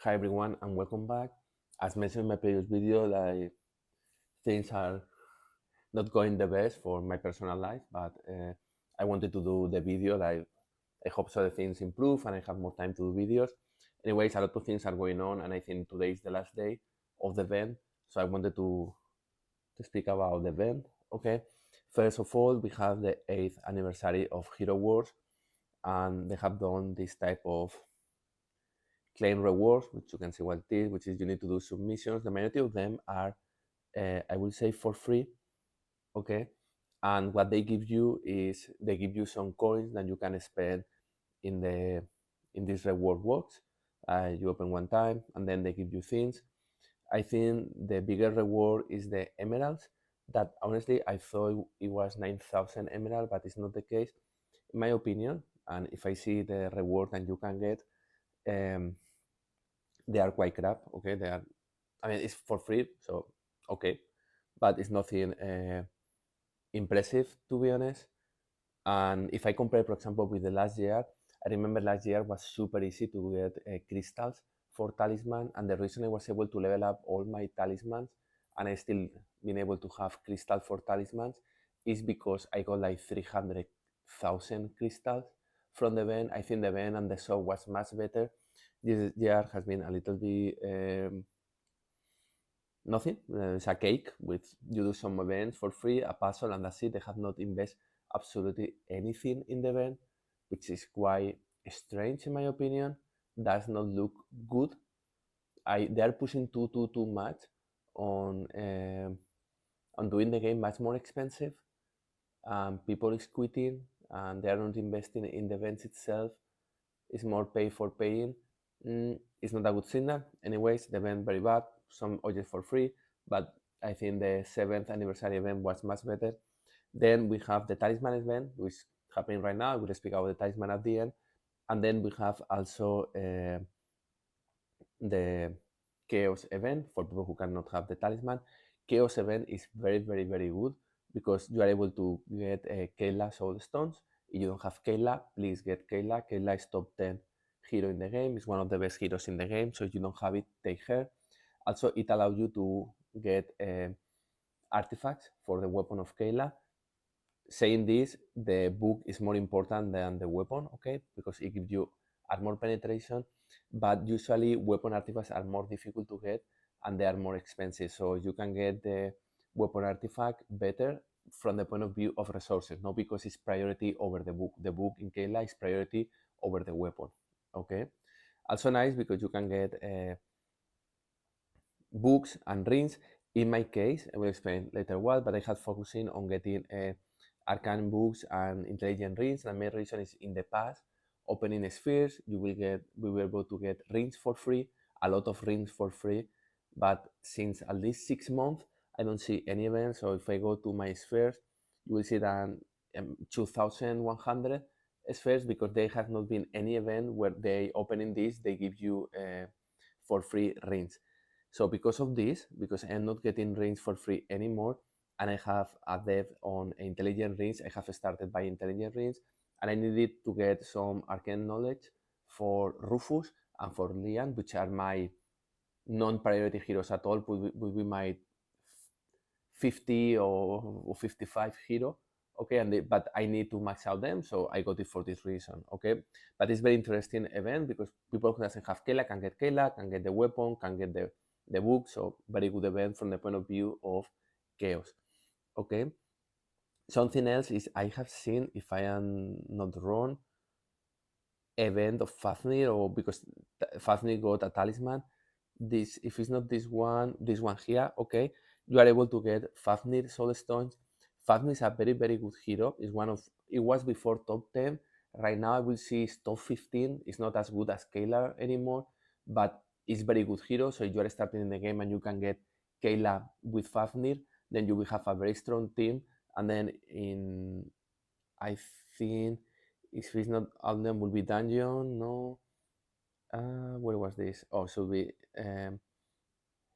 Hi everyone and welcome back. As mentioned in my previous video, things are not going the best for my personal life, but I wanted to do the video. I hope so the things improve and I have more time to do videos. Anyways, a lot of things are going on, and I think today is the last day of the event, so I wanted to speak about the event. Okay, first of all, we have the 8th anniversary of Hero Wars, and they have done this type of claim rewards, which you can see what it is, which is you need to do submissions. The majority of them are, I will say, for free, okay? And what they give you is they give you some coins that you can spend in this reward works. You open one time, and then they give you things. I think the bigger reward is the emeralds. That honestly, I thought it was 9,000 emerald, but it's not the case, in my opinion. And if I see the reward that you can get, um, they are quite crap. Okay, they are. I mean, it's for free, so okay, but it's nothing impressive, to be honest. And if I compare, for example, with the last year, I remember last year was super easy to get crystals for talisman, and the reason I was able to level up all my talismans and I still been able to have crystal for talismans is because I got like 300,000 crystals from the event. I think the event and the shop was much better. This year has been a little bit nothing. It's a cake with you do some events for free, a puzzle, and that's it. They have not invested absolutely anything in the event, which is quite strange in my opinion. Does not look good. They are pushing too much on doing the game much more expensive. People is quitting and they are not investing in the events itself. It's more pay for paying. It's not a good signal. Anyways, the event very bad. Some objects for free, but I think the 7th anniversary event was much better. Then we have the Talisman event, which is happening right now. We'll speak about the Talisman at the end. And then we have also the Chaos event for people who cannot have the Talisman. Chaos event is very good because you are able to get Kayla Soul Stones. If you don't have Kayla, please get Kayla. Kayla is top 10 hero in the game. It's one of the best heroes in the game. So if you don't have it, take her. Also, it allows you to get artifacts for the weapon of Kayla. Saying this, the book is more important than the weapon, okay? Because it gives you armor penetration, but usually weapon artifacts are more difficult to get and they are more expensive. So you can get the weapon artifact better from the point of view of resources, not because it's priority over the book. The book in Kayla is priority over the weapon, okay? Also nice because you can get books and rings. In my case, I will explain later what, but I had focusing on getting arcane books and intelligent rings. The main reason is in the past, opening spheres, we were able to get rings for free, a lot of rings for free, but since at least 6 months, I don't see any event. So if I go to my spheres, you will see that 2,100 spheres because there has not been any event where they opening this, they give you for free rings. So because of this, because I'm not getting rings for free anymore, and I have a dev on intelligent rings, I have started by intelligent rings, and I needed to get some arcane knowledge for Rufus and for Lian, which are my non-priority heroes at all, would be my 50 or 55 hero. Okay, but I need to max out them, so I got it for this reason. Okay, but it's very interesting event because people who doesn't have Kayla, can get the weapon, can get the book. So very good event from the point of view of chaos. Okay, something else is I have seen, if I am not wrong, event of Fafnir, or because Fafnir got a talisman. This, if it's not this one here, okay, you are able to get Fafnir soul stones. Fafnir is a very good hero. It's one of, it was before top 10. Right now I will see it's top 15. It's not as good as Kayla anymore, but it's very good hero. So if you are starting in the game and you can get Kayla with Fafnir, then you will have a very strong team. And then in, I think if it's not all them will be dungeon, no. Where was this? Oh, should be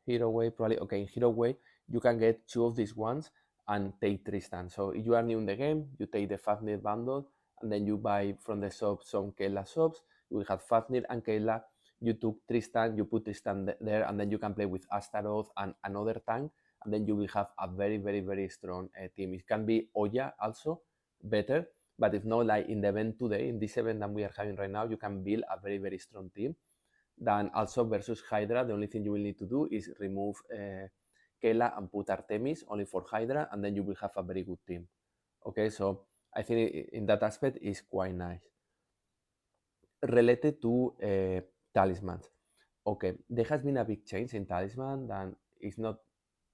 Hero Way, probably. Okay, in Hero Way, you can get 2 of these ones and take Tristan. So if you are new in the game, you take the Fafnir bundle and then you buy from the shop some Kayla shops. You will have Fafnir and Kayla. you took Tristan, you put Tristan there, and then you can play with Astaroth and another tank, and then you will have a very, very, very strong team. It can be Oya also, better, but if not, like in the event today, in this event that we are having right now, you can build a very, very strong team. Then also versus Hydra, the only thing you will need to do is remove Kela and put Artemis only for Hydra, and then you will have a very good team. Okay, so I think in that aspect is quite nice. Related to talismans. Okay, there has been a big change in talisman that is not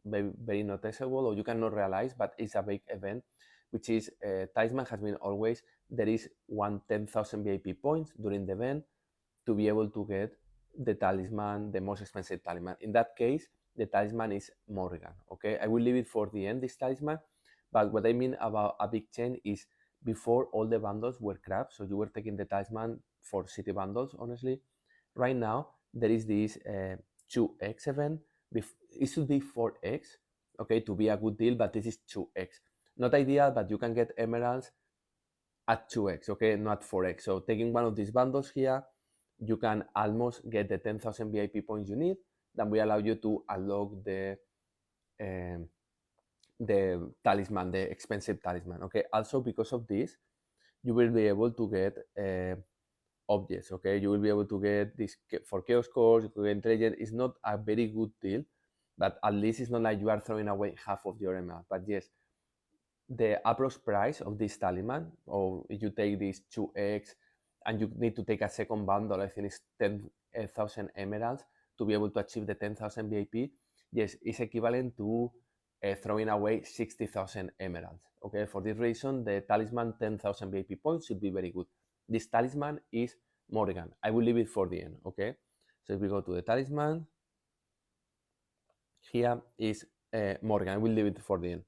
very, very noticeable, or you cannot realize, but it's a big event, which is talisman has been always, there is 10,000 VIP points during the event to be able to get the talisman, the most expensive talisman. In that case, the talisman is Morrigan. Okay, I will leave it for the end, this talisman, but what I mean about a big change is before all the bundles were crap, so you were taking the talisman for city bundles, honestly. Right now, there is this 2x event. It should be 4x, okay, to be a good deal, but this is 2x. Not ideal, but you can get emeralds at 2x, okay, not 4x. So taking one of these bundles here, you can almost get the 10,000 VIP points you need. That will allow you to unlock the talisman, the expensive talisman. Okay, also because of this, you will be able to get objects. Okay, you will be able to get this for chaos cores, you can get intelligence. It's not a very good deal, but at least it's not like you are throwing away half of your ML. But yes, the approx price of this talisman, or if you take this 2x and you need to take a second bundle, I think it's 10,000 emeralds to be able to achieve the 10,000 VIP. Yes, it's equivalent to throwing away 60,000 emeralds. Okay, for this reason, the talisman 10,000 VIP points should be very good. This talisman is Morrigan. I will leave it for the end. Okay, so if we go to the talisman, here is Morrigan. I will leave it for the end.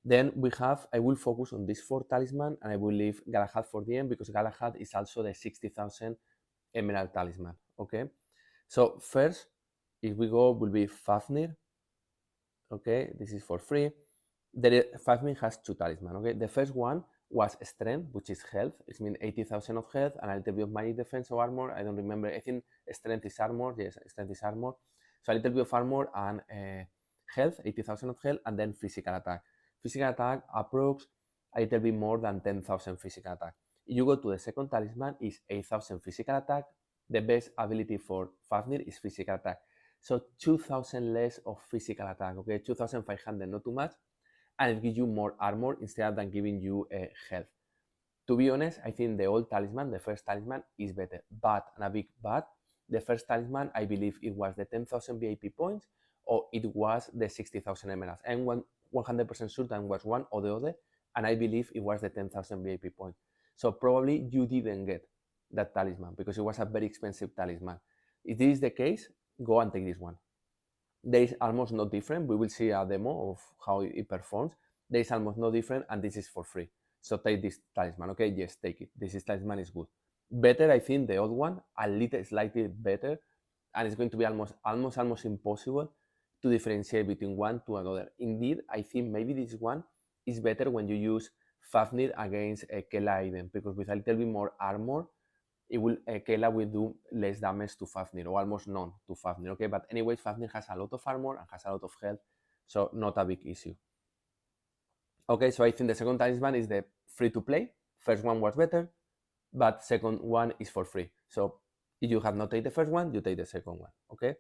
Then we have, I will focus on this 4 talisman, and I will leave Galahad for the end because Galahad is also the 60,000 emerald talisman. Okay, so first, if we go, will be Fafnir. Okay, this is for free. Fafnir has 2 talisman. Okay, the first one was strength, which is health. It means 80,000 of health and a little bit of magic defense or armor. I don't remember. I think strength is armor. Yes, strength is armor. So a little bit of armor and health, 80,000 of health, and then physical attack. Physical attack approx a little bit more than 10,000 physical attack. If you go to the second talisman, is 8,000 physical attack. The best ability for Fafnir is physical attack. So 2,000 less of physical attack, okay? 2,500, not too much. And it gives you more armor instead than giving you health. To be honest, I think the old talisman, the first talisman, is better. But, and a big but, the first talisman, I believe it was the 10,000 VIP points or it was the 60,000 emeralds. I'm 100% sure that was one or the other, and I believe it was the 10,000 VIP points. So probably you didn't get that talisman because it was a very expensive talisman. If this is the case, go and take this one. There is almost no different. We will see a demo of how it performs. There is almost no different, and this is for free. So take this talisman, okay? Yes, take it. This talisman is good. Better, I think, the old one, a little slightly better, and it's going to be almost impossible to differentiate between one to another. Indeed, I think maybe this one is better when you use Fafnir against Kela Aiden, because with a little bit more armor, it will Kela will do less damage to Fafnir, or almost none to Fafnir. Okay, but anyway, Fafnir has a lot of armor and has a lot of health, so not a big issue. Okay, so I think the second talisman is the free to play. First one was better, but second one is for free. So if you have not taken the first one, you take the second one. Okay.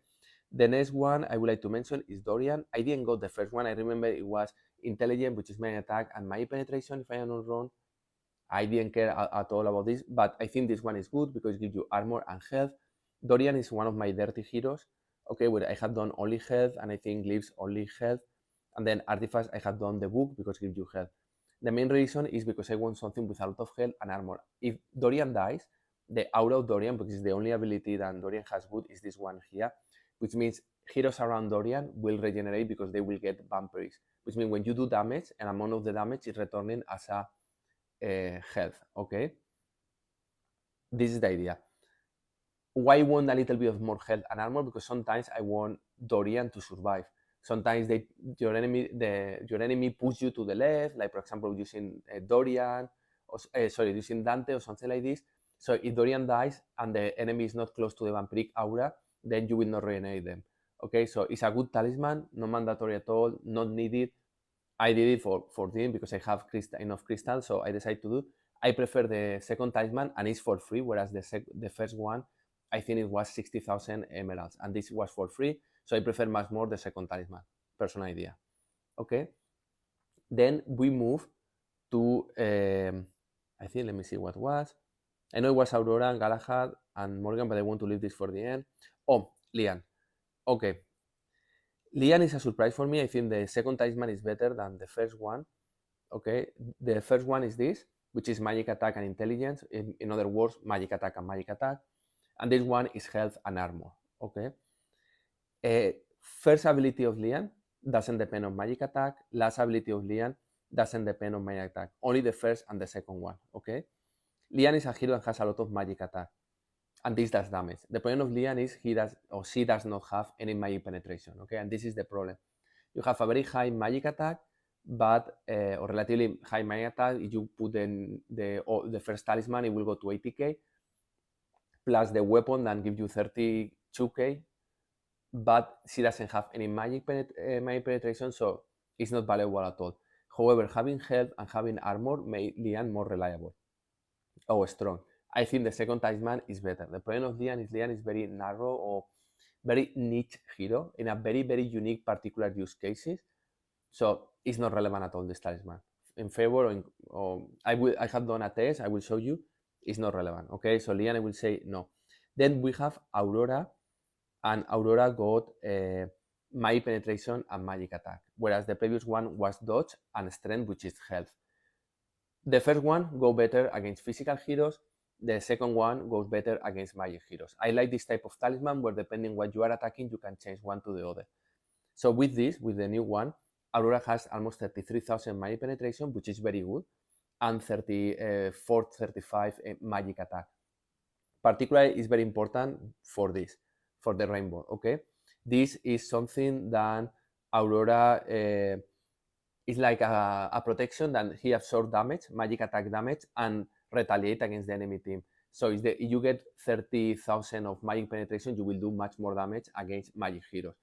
The next one I would like to mention is Dorian. I didn't go the first one. I remember it was intelligent, which is my attack, and my penetration, if I am not wrong. I didn't care at all about this, but I think this one is good because it gives you armor and health. Dorian is one of my dirty heroes. Okay, where I have done only health, and I think leaves only health. And then artifacts, I have done the book because it gives you health. The main reason is because I want something with a lot of health and armor. If Dorian dies, the aura of Dorian, because it's the only ability that Dorian has good, is this one here, which means heroes around Dorian will regenerate because they will get vampires, which means when you do damage, an amount of the damage is returning as a health. Okay, this is the idea. Why I want a little bit of more health and armor? Because sometimes I want Dorian to survive. Sometimes your enemy push you to the left, like for example using Dorian, or using Dante or something like this, So if Dorian dies and the enemy is not close to the vampiric aura, then you will not regenerate them. Okay, so it's a good talisman, not mandatory at all, not needed. I did it for 14 because I have enough crystal, so I decided to do. I prefer the second talisman and it's for free, whereas the first one, I think it was 60,000 emeralds and this was for free, so I prefer much more the second talisman, personal idea. Okay, then we move to, I think, let me see what was. I know it was Aurora and Galahad and Morgan, but I want to leave this for the end. Oh, Lian. Okay. Lian is a surprise for me. I think the second talisman is better than the first one. Okay. The first one is this, which is magic attack and intelligence. In other words, magic attack and magic attack. And this one is health and armor. Okay. First ability of Lian doesn't depend on magic attack. Last ability of Lian doesn't depend on magic attack. Only the first and the second one. Okay. Lian is a hero that has a lot of magic attack, and this does damage. The point of Lian is she does not have any magic penetration, okay? And this is the problem. You have a very high magic attack, but or relatively high magic attack. If you put the first talisman, it will go to 80k, plus the weapon that gives you 32k, but she doesn't have any magic penetration, so it's not valuable at all. However, having health and having armor made Lian more reliable. Oh, strong. I think the second talisman is better. The problem of Lian is very narrow or very niche hero in a very, very unique particular use cases. So it's not relevant at all, this talisman. In favor, I have done a test, I will show you, it's not relevant. Okay, so Lian, I will say no. Then we have Aurora, and Aurora got magic penetration and magic attack, whereas the previous one was dodge and strength, which is health. The first one goes better against physical heroes. The second one goes better against magic heroes. I like this type of talisman where depending what you are attacking, you can change one to the other. So with the new one, Aurora has almost 33,000 magic penetration, which is very good, and 34, 35 magic attack. Particularly is very important for this, for the rainbow, okay? This is something that Aurora is like a protection that he absorbs damage, magic attack damage, and retaliate against the enemy team. So if you get 30,000 of magic penetration, you will do much more damage against magic heroes.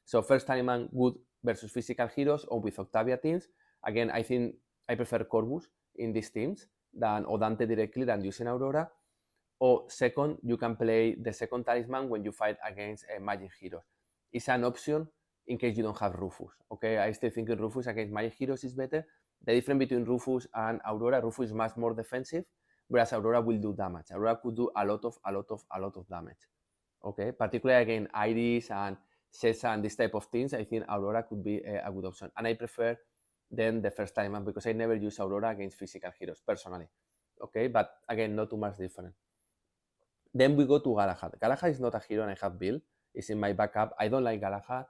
So first talisman good versus physical heroes or with Octavia teams. Again, I think I prefer Corvus in these teams or Dante directly than using Aurora. Or second, you can play the second talisman when you fight against magic heroes. It's an option in case you don't have Rufus. Okay, I still think Rufus against magic heroes is better. The difference between Rufus and Aurora, Rufus is much more defensive, whereas Aurora will do damage. Aurora could do a lot of damage. Okay, particularly against Iris and Cessa and this type of things, I think Aurora could be a good option. And I prefer then the first talisman because I never use Aurora against physical heroes personally. Okay, but again, not too much different. Then we go to Galahad. Galahad is not a hero and I have built. It's in my backup. I don't like Galahad.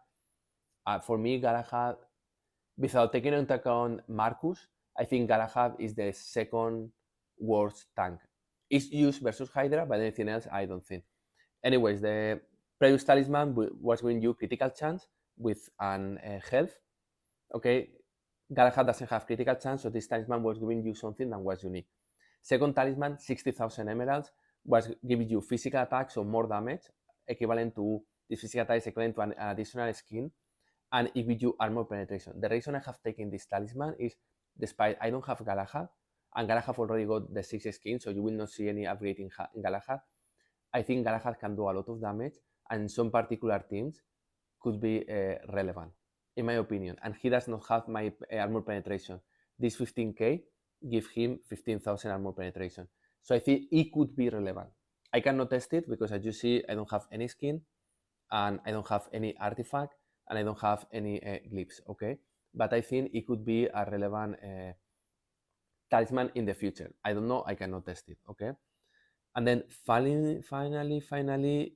For me, Galahad, without taking into account Marcus, I think Galahad is the second worst tank. It's used versus Hydra, but anything else, I don't think. Anyways, the previous talisman was giving you critical chance with an health. Okay, Galahad doesn't have critical chance, so this talisman was giving you something that was unique. Second talisman, 60,000 emeralds, was giving you physical attack, so more damage, equivalent to this physical attack is equivalent to an additional skin, and it gives you armor penetration. The reason I have taken this talisman is, despite I don't have Galahad, and Galahad already got the 6 skins, so you will not see any upgrade in Galahad. I think Galahad can do a lot of damage, and some particular teams could be relevant, in my opinion. And he does not have my armor penetration. This 15k give him 15,000 armor penetration. So I think it could be relevant. I cannot test it because, as you see, I don't have any skin, and I don't have any artifact, and I don't have any glyphs, okay? But I think it could be a relevant talisman in the future. I don't know, I cannot test it, okay? And then finally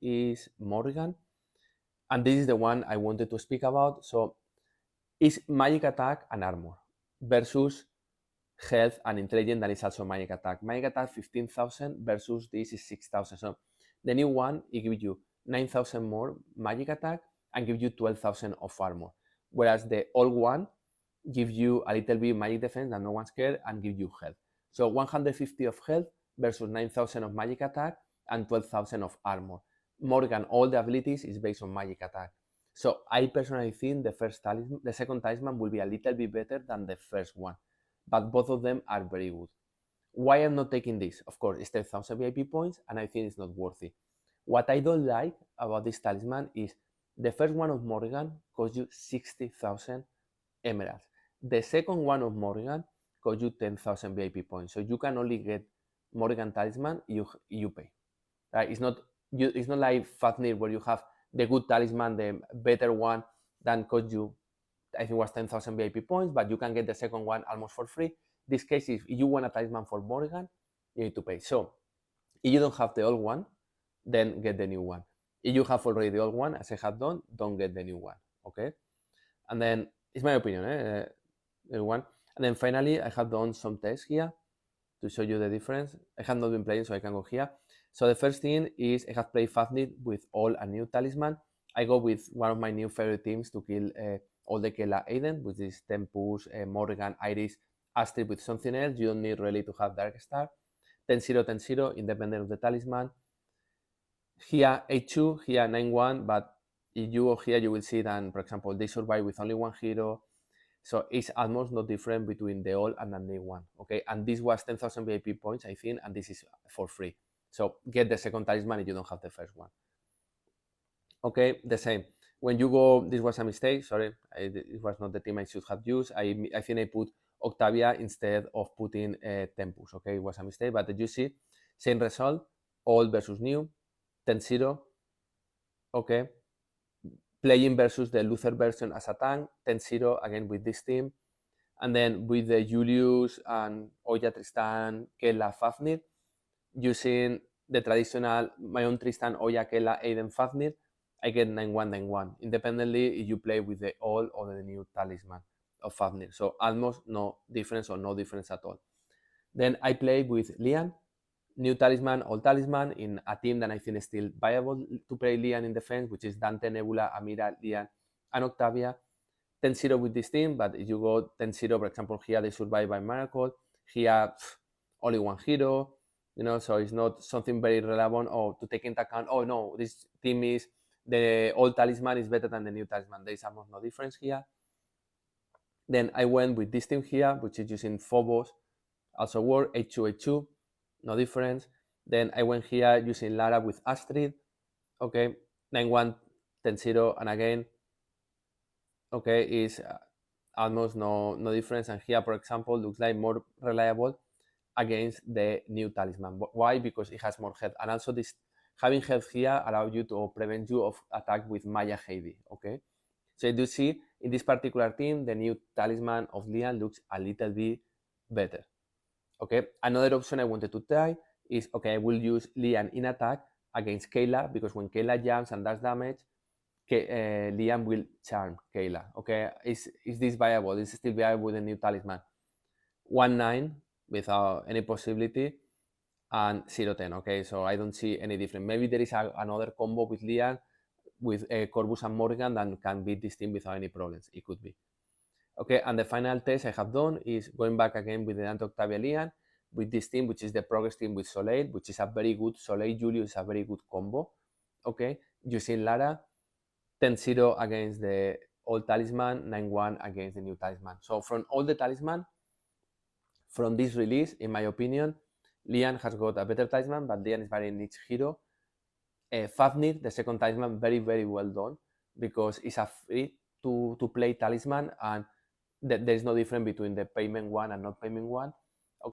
is Morrigan. And this is the one I wanted to speak about. So it's magic attack and armor versus health and intelligence that is also magic attack. Magic attack 15,000 versus this is 6,000. So the new one, it gives you 9,000 more magic attack and gives you 12,000 of armor. Whereas the old one gives you a little bit magic defense that no one's scared and gives you health. So 150 of health versus 9,000 of magic attack and 12,000 of armor. Morrigan, all the abilities is based on magic attack. So I personally think the second talisman will be a little bit better than the first one, but both of them are very good. Why I'm not taking this? Of course, it's 10,000 VIP points, and I think it's not worthy. What I don't like about this talisman is the first one of Morrigan costs you 60,000 emeralds. The second one of Morrigan costs you 10,000 VIP points. So you can only get Morrigan Talisman you pay. Right? It's not like Fafnir where you have the good talisman, the better one that costs you, I think it was 10,000 VIP points, but you can get the second one almost for free. This case, if you want a talisman for Morrigan, you need to pay. So if you don't have the old one, then get the new one. If you have already the old one, as I have done, don't get the new one. Okay? And then it's my opinion, everyone. And then finally, I have done some tests here to show you the difference. I have not been playing, so I can go here. So the first thing is I have played Fafnir with all a new talisman. I go with one of my new favorite teams to kill all the Kela Aiden, which is Tempus, Morrigan, Iris, Astrid with something else. You don't need really to have Dark Star. 10-0, 10-0, independent of the talisman. Here 8-2, here 9-1, but if you go here, you will see that, for example, they survive with only one hero. So it's almost no different between the old and the new one, okay? And this was 10,000 VIP points, I think, and this is for free. So get the second talisman if you don't have the first one. Okay, the same. When you go, this was a mistake, sorry, it was not the team I should have used. I think I put Octavia instead of putting Tempus, okay? It was a mistake, but you see, same result, old versus new, 10-0, okay? Playing versus the Luther version as a tank, 10-0, again with this team. And then with the Julius and Oya Tristan, Kela, Fafnir, using the traditional, my own Tristan, Oya, Kela, Aiden, Fafnir, I get 9-1, 9-1, independently if you play with the old or the new talisman of Fafnir. So almost no difference or no difference at all. Then I play with Lian, new talisman, old talisman, in a team that I think is still viable to play Lian in defense, which is Dante, Nebula, Amira, Lian, and Octavia. 10-0 with this team, but if you go 10-0, for example, here they survive by miracle, here only one hero, so it's not something very relevant or to take into account, oh no, this team is, the old talisman is better than the new talisman. There is almost no difference here. Then I went with this team here, which is using Phobos, also work, 8-2, 8-2, no difference. Then I went here using Lara with Astrid, okay, 9-1, 10-0, and again, okay, is almost no difference. And here, for example, looks like more reliable against the new talisman. Why? Because it has more health, and also this having health here allows you to prevent you of attack with Maya Heavy. Okay, so you do see in this particular team, the new talisman of Lian looks a little bit better. Okay, another option I wanted to try is, okay, I will use Lian in attack against Kayla, because when Kayla jumps and does damage, Lian will charm Kayla. Okay, is this viable? Is it still viable with the new talisman? 1-9 without any possibility, and 0-10. Okay, so I don't see any difference. Maybe there is another combo with Lian, with Corvus and Morrigan that can beat this team without any problems. It could be. Okay, and the final test I have done is going back again with the Dante Octavia Lian with this team, which is the progress team with Soleil, which is a very good, Soleil Julius is a very good combo. Okay, using Lara, 10-0 against the old talisman, 9-1 against the new talisman. So from all the talisman, from this release, in my opinion, Lian has got a better talisman, but Lian is very niche hero. Fafnir, the second talisman, very, very well done, because it's a free to play talisman, and there is no difference between the payment one and not payment one.